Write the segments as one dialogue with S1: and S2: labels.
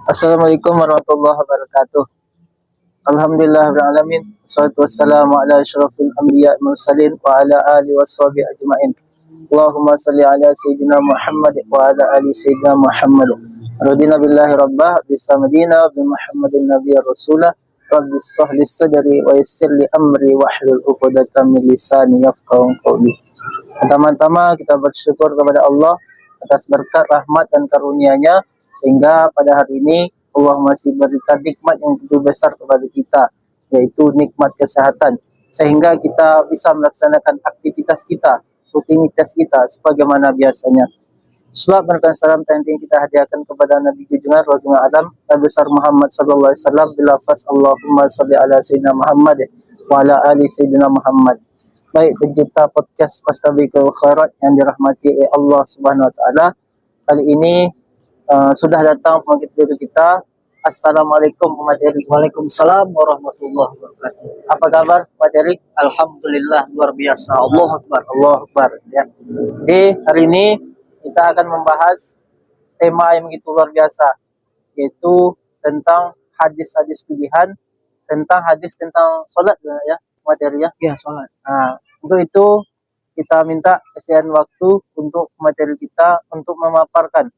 S1: Assalamualaikum warahmatullahi wabarakatuh. Alhamdulillahirrahmanirrahim. Wassalatu wassalamu ala asyrafil anbiya mursalin wa ala alihi washabihi ajma'in. Allahumma salli ala sayyidina Muhammad wa ala ali sayyidina Muhammad. Radina billahi rabbah bisamadina bi Muhammadin nabiyyi rasulah. Rabbi sahli sadri wa yassir li amri wahlul 'uqdatam min lisani yafqahu qawli. Pertama-tama kita bersyukur kepada Allah atas berkat rahmat dan karunia-Nya sehingga pada hari ini Allah masih berikan nikmat yang begitu besar kepada kita, yaitu nikmat kesehatan, sehingga kita bisa melaksanakan aktivitas kita, rutinitas kita sebagaimana biasanya. Salawat dan salam tentunya kita hadiahkan kepada Nabi junjungan Rasulullah Adam Nabi besar Muhammad sallallahu alaihi wasallam bilafaz Allahumma shalli ala sayyidina Muhammad wa ala ali sayyidina Muhammad. Baik pencipta podcast Fastabiqul Khairat yang dirahmati oleh Allah Subhanahu wa taala. Kali ini sudah datang penghadirin kita. Assalamualaikum pemateri.
S2: Waalaikumsalam warahmatullahi wabarakatuh.
S1: Apa kabar pemateri?
S2: Alhamdulillah luar biasa. Allahu Akbar.
S1: Allahu Akbar ya. Jadi hari ini kita akan membahas tema yang begitu luar biasa, yaitu tentang hadis-hadis pilihan, tentang hadis tentang sholat ya materi ya.
S2: Ya, sholat.
S1: Nah, untuk itu kita minta kesian waktu untuk materi kita untuk memaparkan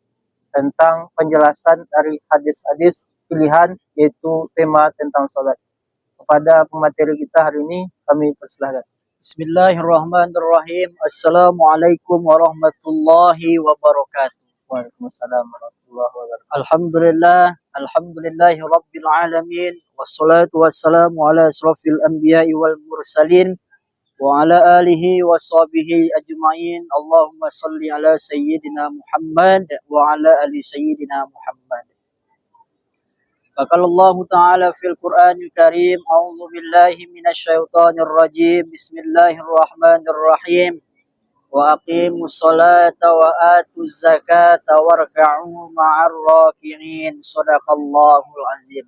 S1: tentang penjelasan dari hadis-hadis pilihan, yaitu tema tentang sholat. Kepada pemateri kita hari ini kami persilahkan.
S2: Bismillahirrahmanirrahim. Assalamualaikum warahmatullahi wabarakatuh.
S1: Waalaikumsalam warahmatullahi wabarakatuh.
S2: Alhamdulillahi rabbil alamin. Wassalatu wassalamu ala asrafil anbiya'i wal mursalin wa ala alihi wa sahbihi ajma'in. Allahumma salli ala sayyidina Muhammad wa ala ali sayyidina Muhammad. فقال الله تعالى في القرآن الكريم أعوذ بالله من الشيطان الرجيم بسم الله الرحمن الرحيم وأقيموا الصلاة وآتوا الزكاة واركعوا مع الراكعين صدق الله العظيم.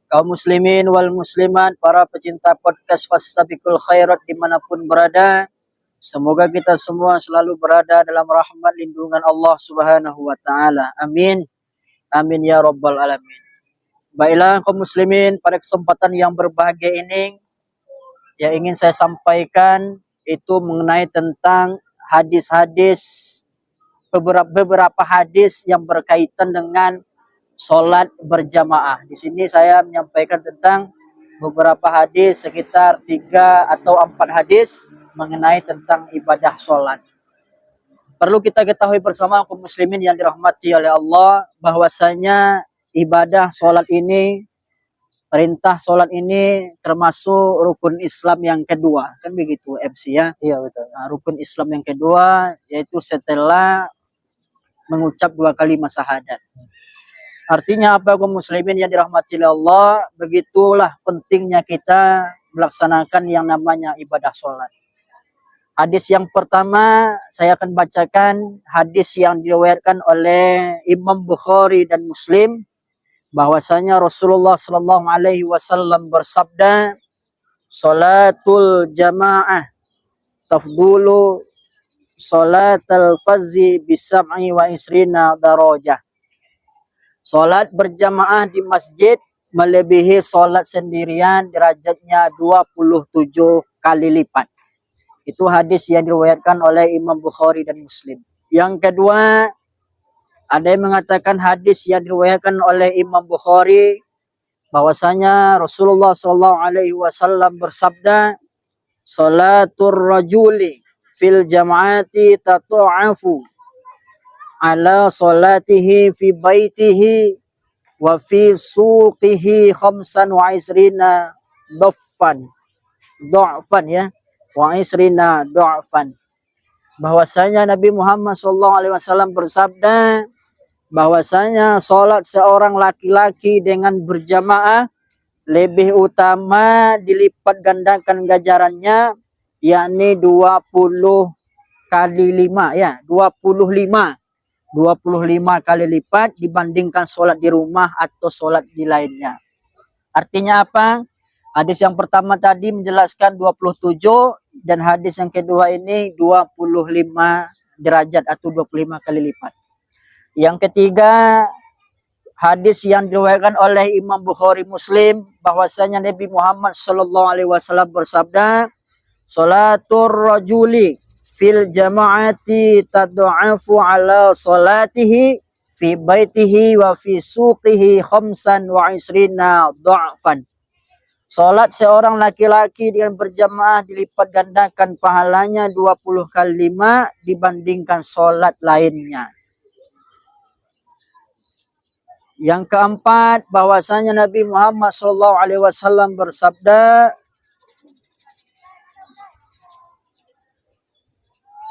S2: Kaum muslimin wal muslimat, para pecinta podcast Fastabiqul Khairat dimanapun berada, semoga kita semua selalu berada dalam rahmat lindungan Allah Subhanahu wa taala. Amin. Amin ya rabbal alamin. Baiklah kaum muslimin, pada kesempatan yang berbahagia ini yang ingin saya sampaikan itu mengenai tentang hadis-hadis, beberapa hadis yang berkaitan dengan sholat berjamaah. Di sini saya menyampaikan tentang beberapa hadis, sekitar 3 atau 4 hadis mengenai tentang ibadah sholat. Perlu kita ketahui bersama kaum muslimin yang dirahmati oleh Allah, bahwasanya ibadah sholat ini, perintah sholat ini termasuk rukun Islam yang kedua. Kan begitu MC ya?
S1: Iya betul.
S2: Nah, rukun Islam yang kedua yaitu setelah mengucap 2 kalimat syahadat. Artinya apa kaum muslimin yang dirahmati oleh Allah? Begitulah pentingnya kita melaksanakan yang namanya ibadah sholat. Hadis yang pertama saya akan bacakan hadis yang diriwayatkan oleh Imam Bukhari dan Muslim, bahwasanya Rasulullah sallallahu alaihi wasallam bersabda, "Salatul jamaah tafdulu salatal fazzi bisab'i wa isrina darajah." Salat berjamaah di masjid melebihi salat sendirian, derajatnya 27 kali lipat. Itu hadis yang diriwayatkan oleh Imam Bukhari dan Muslim. Yang kedua, ada yang mengatakan hadis yang diriwayatkan oleh Imam Bukhari, bahwasanya Rasulullah sallallahu alaihi wasallam bersabda, "Salatur rajuli fil jam'ati tatu'afu ala salatihi fi baitihi wa fi suqihi 25 dha'fan ya. Wa isrina du'afan." Bahwasanya Nabi Muhammad SAW bersabda, bahwasanya sholat seorang laki-laki dengan berjamaah lebih utama dilipat gandakan ganjarannya, yakni 20 kali 5 ya, 25 kali lipat dibandingkan sholat di rumah atau sholat di lainnya. Artinya apa? Hadis yang pertama tadi menjelaskan 27, dan hadis yang kedua ini 25 derajat atau 25 kali lipat. Yang ketiga, hadis yang diriwayatkan oleh Imam Bukhari Muslim bahwasanya Nabi Muhammad sallallahu alaihi wasallam bersabda, "Salatur rajuli fil jama'ati tad'afu ala salatihi fi baitihi wa fi suqihi khamsan wa isrina dha'fan." Salat seorang laki-laki dengan berjamaah dilipat gandakan pahalanya 20 kali 5 dibandingkan salat lainnya. Yang keempat, bahwasanya Nabi Muhammad SAW bersabda,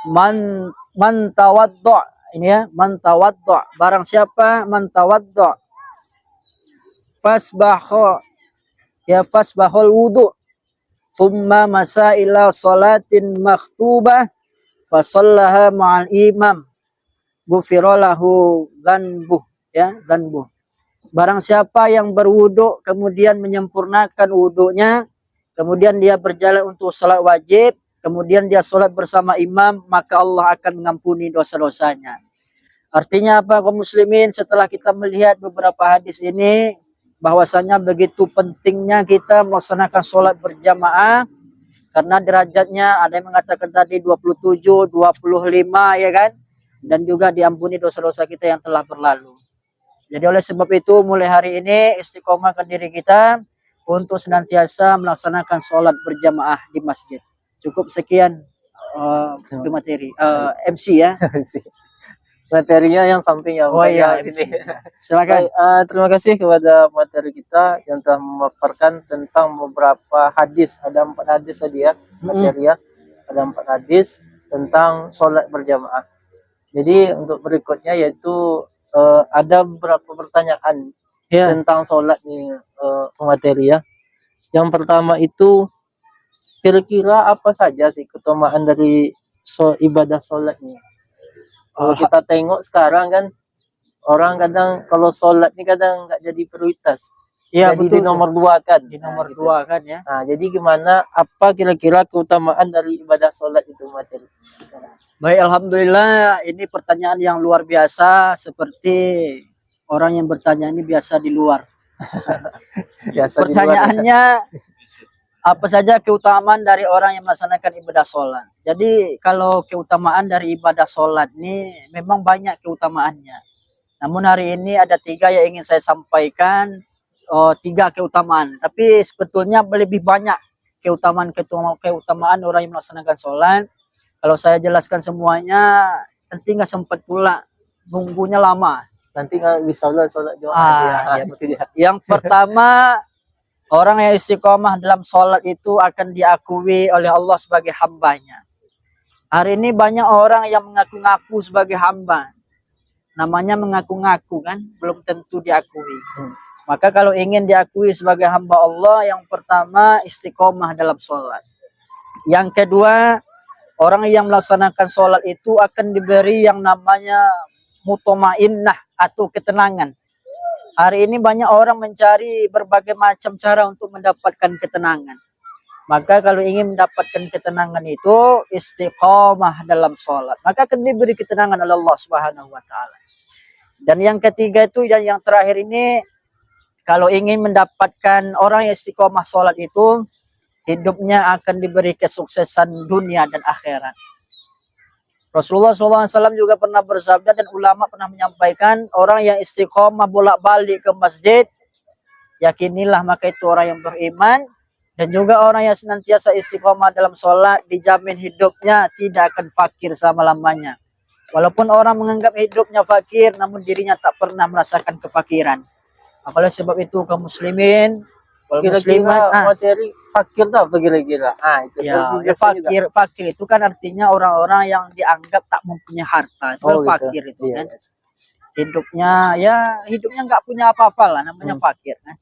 S2: man tawaddu', ini ya, man tawaddu', barang siapa man tawaddu' fasbahul wudu, thumma masa ila salatin maktubah fasallaha ma'al imam ghufira lahu dzanbuh, ya, dzanbuh. Barang siapa yang berwudu kemudian menyempurnakan wudunya, kemudian dia berjalan untuk salat wajib, kemudian dia salat bersama imam, maka Allah akan mengampuni dosa-dosanya. Artinya apa, kaum muslimin? Setelah kita melihat beberapa hadis ini, bahwasanya begitu pentingnya kita melaksanakan salat berjamaah, karena derajatnya ada yang mengatakan tadi 27, 25, ya kan? Dan juga diampuni dosa-dosa kita yang telah berlalu. Jadi oleh sebab itu mulai hari ini istiqomahkan diri kita untuk senantiasa melaksanakan sholat berjamaah di masjid. Cukup sekian materi MC ya.
S1: Materinya yang samping yang
S2: iya,
S1: sini.
S2: Silakan.
S1: Terima kasih kepada materi kita yang telah memaparkan tentang beberapa hadis. Ada 4 hadis tadi ya materi ya. Ada 4 hadis tentang sholat berjamaah. Jadi untuk berikutnya yaitu ada beberapa pertanyaan tentang sholat nih materi ya. Yang pertama itu kira-kira apa saja sih keutamaan dari ibadah sholat nih? Kalau kita tengok sekarang kan orang kadang kalau sholat nih kadang nggak jadi prioritas.
S2: Iya,
S1: jadi
S2: betul,
S1: di nomor 2 kan.
S2: Di nomor 2 kan ya.
S1: Nah, jadi gimana, apa kira-kira keutamaan dari ibadah sholat itu materi?
S2: Baik, alhamdulillah ini pertanyaan yang luar biasa, seperti orang yang bertanya ini biasa di luar.
S1: Biasa
S2: Pertanyaannya di luar, ya. Apa saja keutamaan dari orang yang melaksanakan ibadah sholat? Jadi kalau keutamaan dari ibadah sholat ini memang banyak keutamaannya. Namun hari ini ada 3 yang ingin saya sampaikan, 3 keutamaan. Tapi sebetulnya lebih banyak keutamaan orang yang melaksanakan sholat. Kalau saya jelaskan semuanya, nanti nggak sempat pula, nunggunya lama.
S1: Nanti nggak bisa sholat jamaah.
S2: Ya, betul. Yang pertama, orang yang istiqomah dalam sholat itu akan diakui oleh Allah sebagai hambanya. Hari ini banyak orang yang mengaku-ngaku sebagai hamba. Namanya mengaku-ngaku kan, belum tentu diakui. Maka kalau ingin diakui sebagai hamba Allah, yang pertama istiqomah dalam sholat. Yang kedua, orang yang melaksanakan sholat itu akan diberi yang namanya mutmainnah atau ketenangan. Hari ini banyak orang mencari berbagai macam cara untuk mendapatkan ketenangan. Maka kalau ingin mendapatkan ketenangan itu istiqomah dalam sholat, maka akan diberi ketenangan oleh Allah Subhanahu wa taala. Dan yang ketiga itu, dan yang terakhir ini, kalau ingin mendapatkan orang yang istiqomah sholat itu, hidupnya akan diberi kesuksesan dunia dan akhirat. Rasulullah SAW juga pernah bersabda, dan ulama pernah menyampaikan, orang yang istiqomah bolak-balik ke masjid, yakinilah maka itu orang yang beriman. Dan juga orang yang senantiasa istiqomah dalam sholat, dijamin hidupnya tidak akan fakir selama-lamanya. Walaupun orang menganggap hidupnya fakir, namun dirinya tak pernah merasakan kefakiran. Oleh sebab itu kaum muslimin,
S1: kira-kira materi fakir tak apa kira-kira? Itu
S2: ya fakir itu kan artinya orang-orang yang dianggap tak mempunyai harta. Itu fakir itu kan. Hidupnya nggak punya apa-apa lah, namanya fakir kan.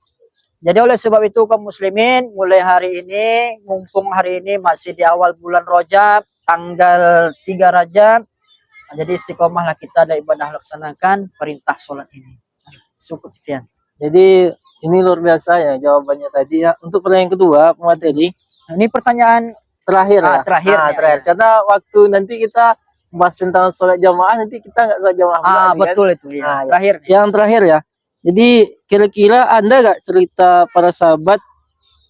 S2: Jadi oleh sebab itu kaum muslimin, mulai hari ini, mumpung hari ini masih di awal bulan Rajab, tanggal 3 Rajab, jadi istiqomahlah kita ada ibadah laksanakan perintah sholat ini. Cukup sekian.
S1: Jadi ini luar biasa ya jawabannya tadi ya. Untuk pertanyaan kedua, materi.
S2: Ini pertanyaan
S1: terakhir ya.
S2: Terakhir.
S1: Karena waktu nanti kita bahas tentang sholat jamaah, nanti kita nggak sholat jamaah.
S2: Betul kan? Itu ya. Terakhir.
S1: Yang terakhir ya. Jadi kira-kira Anda gak cerita para sahabat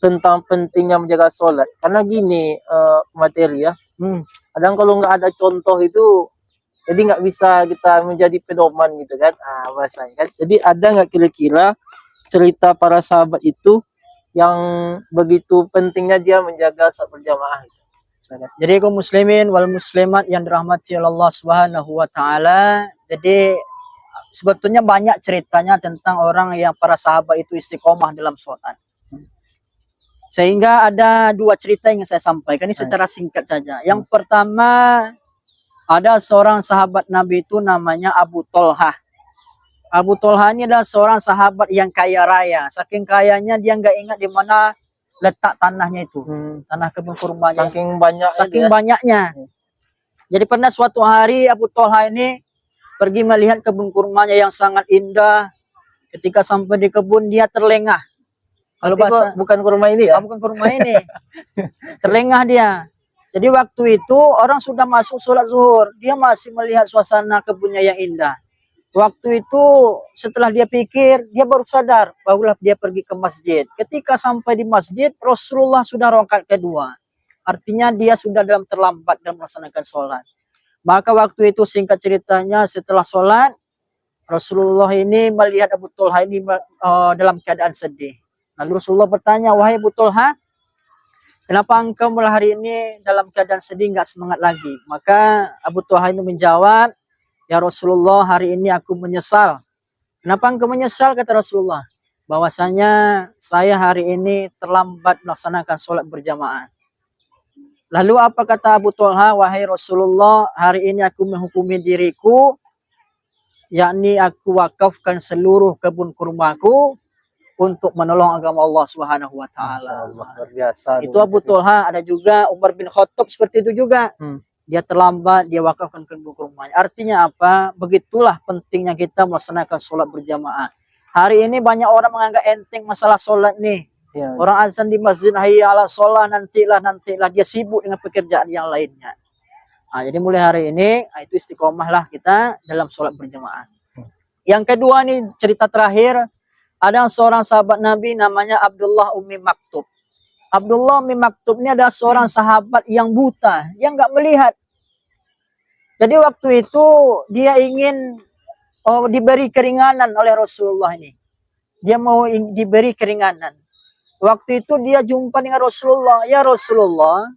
S1: tentang pentingnya menjaga sholat? Karena gini materi ya, kadang kalau nggak ada contoh itu, jadi nggak bisa kita menjadi pedoman gitu kan, bahasanya kan. Jadi ada nggak kira-kira cerita para sahabat itu yang begitu pentingnya dia menjaga sholat berjamaah gitu?
S2: Jadi kaum muslimin wal muslimat yang dirahmati Allah Subhanahu wa taala. Jadi sebetulnya banyak ceritanya tentang orang yang para sahabat itu istiqomah dalam sholat. Sehingga ada dua cerita yang saya sampaikan ini secara singkat saja. Yang pertama, ada seorang sahabat Nabi itu namanya Abu Tolhah. Abu Tolhah ini adalah seorang sahabat yang kaya raya. Saking kayanya dia nggak ingat di mana letak tanahnya itu, tanah kebun kurmanya.
S1: Saking banyak,
S2: saking banyaknya. Jadi pernah suatu hari Abu Tolhah ini pergi melihat kebun kurmanya yang sangat indah. Ketika sampai di kebun dia terlengah. Kalau bahasa
S1: bukan kurma ini ya?
S2: Bukan kurma ini. Terlengah dia. Jadi waktu itu orang sudah masuk sholat zuhur. Dia masih melihat suasana kebunnya yang indah. Waktu itu setelah dia pikir, dia baru sadar. Barulah dia pergi ke masjid. Ketika sampai di masjid, Rasulullah sudah rakaat kedua. Artinya dia sudah terlambat dalam melaksanakan sholat. Maka waktu itu singkat ceritanya setelah sholat, Rasulullah ini melihat Abu Tolhah ini dalam keadaan sedih. Lalu Rasulullah bertanya, wahai Abu Tolhah, kenapa engkau malam hari ini dalam keadaan sedih, nggak semangat lagi? Maka Abu Tolhah ini menjawab, ya Rasulullah, hari ini aku menyesal. Kenapa engkau menyesal? Kata Rasulullah, bahwasanya saya hari ini terlambat melaksanakan sholat berjamaah. Lalu apa kata Abu Tolhah, wahai Rasulullah, hari ini aku menghukumi diriku, yakni aku wakafkan seluruh kebun kurmaku untuk menolong agama Allah Subhanahu wa taala.
S1: Luar biasa.
S2: Itu Abu Tolhah. Ada juga Umar bin Khattab seperti itu juga. Dia terlambat, dia wakafkan kebun kurmanya. Artinya apa? Begitulah pentingnya kita melaksanakan sholat berjamaah. Hari ini banyak orang menganggap enteng masalah sholat nih. Ya. Orang azan di masjid, hayya ala sholat, nantilah. Dia sibuk dengan pekerjaan yang lainnya. Jadi mulai hari ini, itu istiqomahlah kita dalam sholat berjamaah. Yang kedua nih, cerita terakhir. Ada seorang sahabat Nabi namanya Abdullah Ummi Maktub. Abdullah Ummi Maktub ini adalah seorang sahabat yang buta. Dia nggak melihat. Jadi waktu itu dia ingin diberi keringanan oleh Rasulullah ini. Dia mau diberi keringanan. Waktu itu dia jumpa dengan Rasulullah. Ya Rasulullah,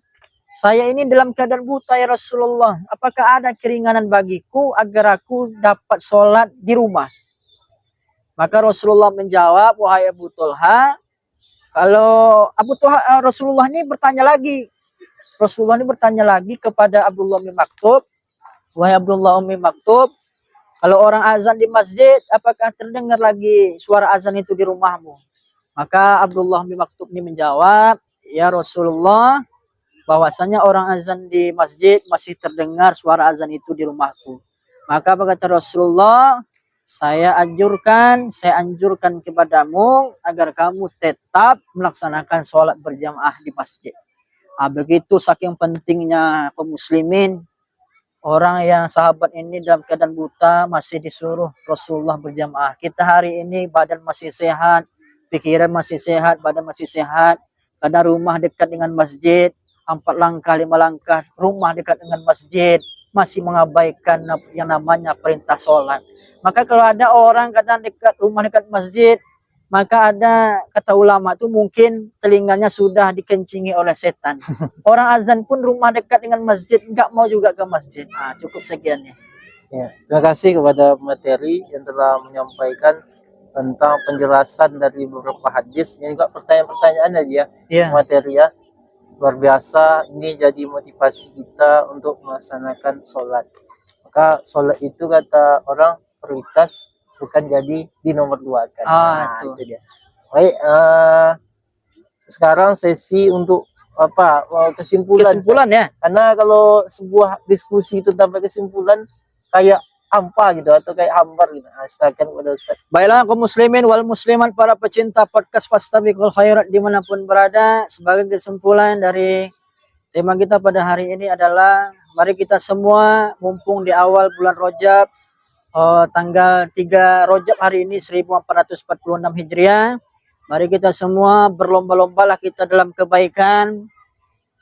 S2: saya ini dalam keadaan buta ya Rasulullah. Apakah ada keringanan bagiku agar aku dapat sholat di rumah? Maka Rasulullah menjawab, wahai Abu Tolhah, kalau Rasulullah ini bertanya lagi. Rasulullah ini bertanya lagi kepada Abdullah Ummi Maktub, wahai Abdullah Ummi Maktub, kalau orang azan di masjid, apakah terdengar lagi suara azan itu di rumahmu? Maka Abdullah Ummi Maktub ini menjawab, ya Rasulullah, bahwasanya orang azan di masjid masih terdengar suara azan itu di rumahku. Maka kata Rasulullah, saya anjurkan kepadamu agar kamu tetap melaksanakan sholat berjamaah di masjid. Begitu saking pentingnya kaum muslimin, orang yang sahabat ini dalam keadaan buta masih disuruh Rasulullah berjamaah. Kita hari ini badan masih sehat, pikiran masih sehat, badan masih sehat, karena rumah dekat dengan masjid, 4 langkah 5 langkah rumah dekat dengan masjid, masih mengabaikan yang namanya perintah sholat. Maka kalau ada orang kadang rumah dekat masjid, maka ada kata ulama itu mungkin telinganya sudah dikencingi oleh setan. Orang azan pun rumah dekat dengan masjid, nggak mau juga ke masjid. Cukup sekiannya.
S1: Ya, terima kasih kepada materi yang telah menyampaikan tentang penjelasan dari beberapa hadis. Yang juga pertanyaan-pertanyaan aja ya, materi ya. Luar biasa, ini jadi motivasi kita untuk melaksanakan sholat. Maka sholat itu kata orang prioritas, bukan jadi di nomor 2 kan. Itu dia. Baik, sekarang sesi untuk kesimpulan ya. Karena kalau sebuah diskusi itu tanpa kesimpulan kayak hampa gitu atau kayak hambar gitu. Silakan kepada Ustaz.
S2: Baiklah kaum muslimin wal muslimat, para pecinta podcast Fastabiqul Khairat dimanapun berada, sebagai kesimpulan dari tema kita pada hari ini adalah mari kita semua mumpung di awal bulan Rajab, tanggal 3 Rajab hari ini 1446 Hijriah. Mari kita semua berlomba-lombalah kita dalam kebaikan.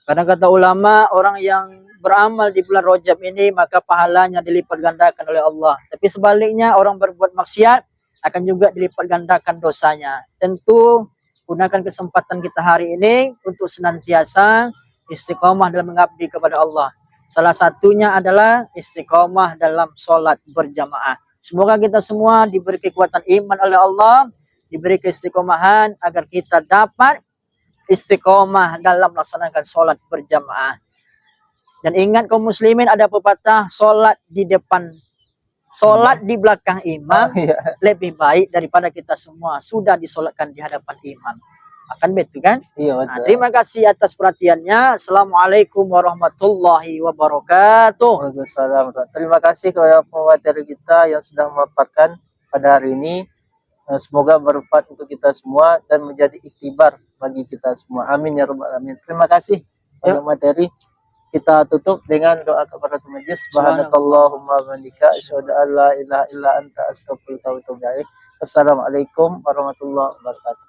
S2: Karena kata ulama, orang yang beramal di bulan Rajab ini maka pahalanya dilipat gandakan oleh Allah. Tapi sebaliknya orang berbuat maksiat akan juga dilipat gandakan dosanya. Tentu gunakan kesempatan kita hari ini untuk senantiasa istiqomah dalam mengabdi kepada Allah. Salah satunya adalah istiqomah dalam sholat berjamaah. Semoga kita semua diberi kekuatan iman oleh Allah, diberi keistiqomahan agar kita dapat istiqomah dalam melaksanakan sholat berjamaah. Dan ingat kaum muslimin, ada pepatah sholat di depan, sholat di belakang imam lebih baik daripada kita semua sudah disolatkan di hadapan imam. Akan betul kan?
S1: Iya
S2: Nah,
S1: betul.
S2: terima kasih atas perhatiannya. Assalamualaikum warahmatullahi wabarakatuh.
S1: Waalaikumsalam. Terima kasih kepada pemateri kita yang sudah memaparkan pada hari ini. Semoga bermanfaat untuk kita semua dan menjadi iktibar bagi kita semua. Amin ya rabbal alamin. Terima kasih pada materi. Kita tutup dengan doa kepada majlis. Subhanakallahumma wa bihamdika asyhadu an la ilaha illa anta astaghfiruka wa atubu ilaik. Wassalamualaikum warahmatullahi wabarakatuh.